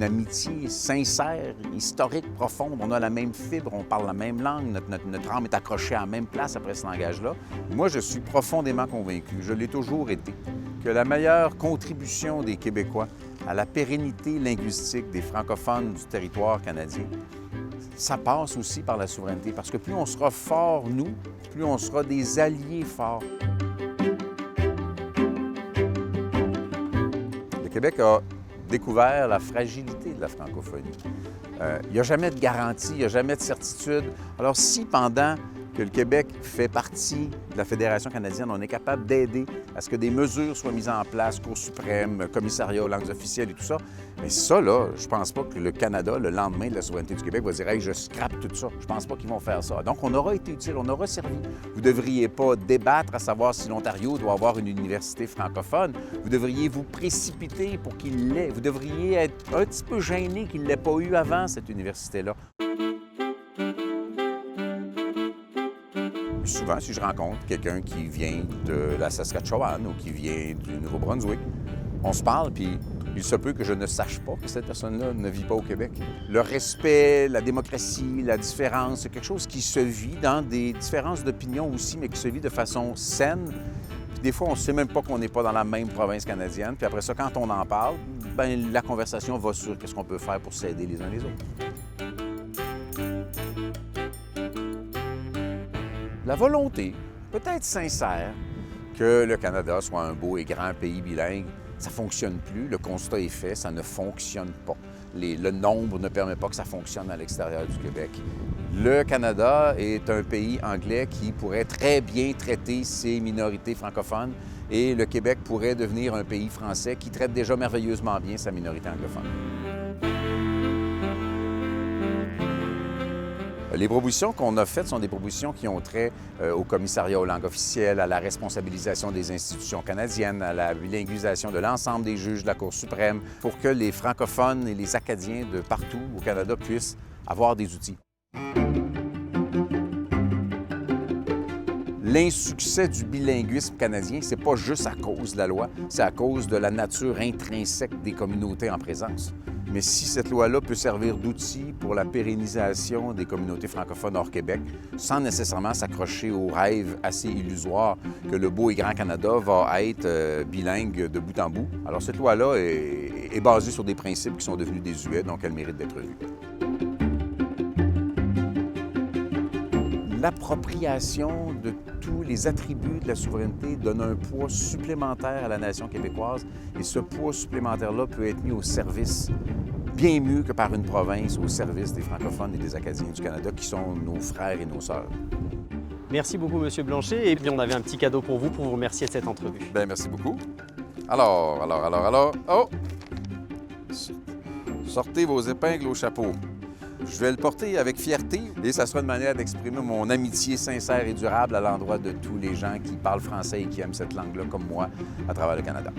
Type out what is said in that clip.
amitié sincère, historique, profonde. On a la même fibre, on parle la même langue, notre âme est accrochée à la même place après ce langage-là. Moi, je suis profondément convaincu, je l'ai toujours été, que la meilleure contribution des Québécois à la pérennité linguistique des francophones du territoire canadien, ça passe aussi par la souveraineté, parce que plus on sera forts, nous, plus on sera des alliés forts. Le Québec a découvert la fragilité de la francophonie. Il n'y a jamais de garantie, il n'y a jamais de certitude. Alors si pendant que le Québec fait partie de la Fédération canadienne, on est capable d'aider à ce que des mesures soient mises en place, Cour suprême, commissariat aux langues officielles et tout ça, mais ça, là, je pense pas que le Canada, le lendemain de la souveraineté du Québec, va dire « Hey, je scrape tout ça ». Je pense pas qu'ils vont faire ça. Donc, on aura été utile, on aura servi. Vous ne devriez pas débattre à savoir si l'Ontario doit avoir une université francophone. Vous devriez vous précipiter pour qu'il l'ait. Vous devriez être un petit peu gêné qu'il ne l'ait pas eu avant, cette université-là. Souvent, si je rencontre quelqu'un qui vient de la Saskatchewan ou qui vient du Nouveau-Brunswick, on se parle, puis il se peut que je ne sache pas que cette personne-là ne vit pas au Québec. Le respect, la démocratie, la différence, c'est quelque chose qui se vit dans des différences d'opinion aussi, mais qui se vit de façon saine. Puis des fois, on ne sait même pas qu'on n'est pas dans la même province canadienne. Puis après ça, quand on en parle, bien, la conversation va sur qu'est-ce qu'on peut faire pour s'aider les uns les autres. La volonté, peut-être sincère, que le Canada soit un beau et grand pays bilingue, ça ne fonctionne plus. Le constat est fait, ça ne fonctionne pas. Le nombre ne permet pas que ça fonctionne à l'extérieur du Québec. Le Canada est un pays anglais qui pourrait très bien traiter ses minorités francophones et le Québec pourrait devenir un pays français qui traite déjà merveilleusement bien sa minorité anglophone. Les propositions qu'on a faites sont des propositions qui ont trait au commissariat aux langues officielles, à la responsabilisation des institutions canadiennes, à la bilinguisation de l'ensemble des juges de la Cour suprême, pour que les francophones et les Acadiens de partout au Canada puissent avoir des outils. L'insuccès du bilinguisme canadien, c'est pas juste à cause de la loi, c'est à cause de la nature intrinsèque des communautés en présence. Mais si cette loi-là peut servir d'outil pour la pérennisation des communautés francophones hors Québec, sans nécessairement s'accrocher au rêve assez illusoire que le beau et grand Canada va être bilingue de bout en bout, alors cette loi-là est basée sur des principes qui sont devenus désuets, donc elle mérite d'être revue. L'appropriation de tous les attributs de la souveraineté donne un poids supplémentaire à la nation québécoise et ce poids supplémentaire-là peut être mis au service, bien mieux que par une province, au service des francophones et des Acadiens du Canada qui sont nos frères et nos sœurs. Merci beaucoup, M. Blanchet. Et puis, on avait un petit cadeau pour vous remercier de cette entrevue. Bien, merci beaucoup. Alors. Oh! Sortez vos épingles au chapeau. Je vais le porter avec fierté et ça sera une manière d'exprimer mon amitié sincère et durable à l'endroit de tous les gens qui parlent français et qui aiment cette langue-là comme moi à travers le Canada.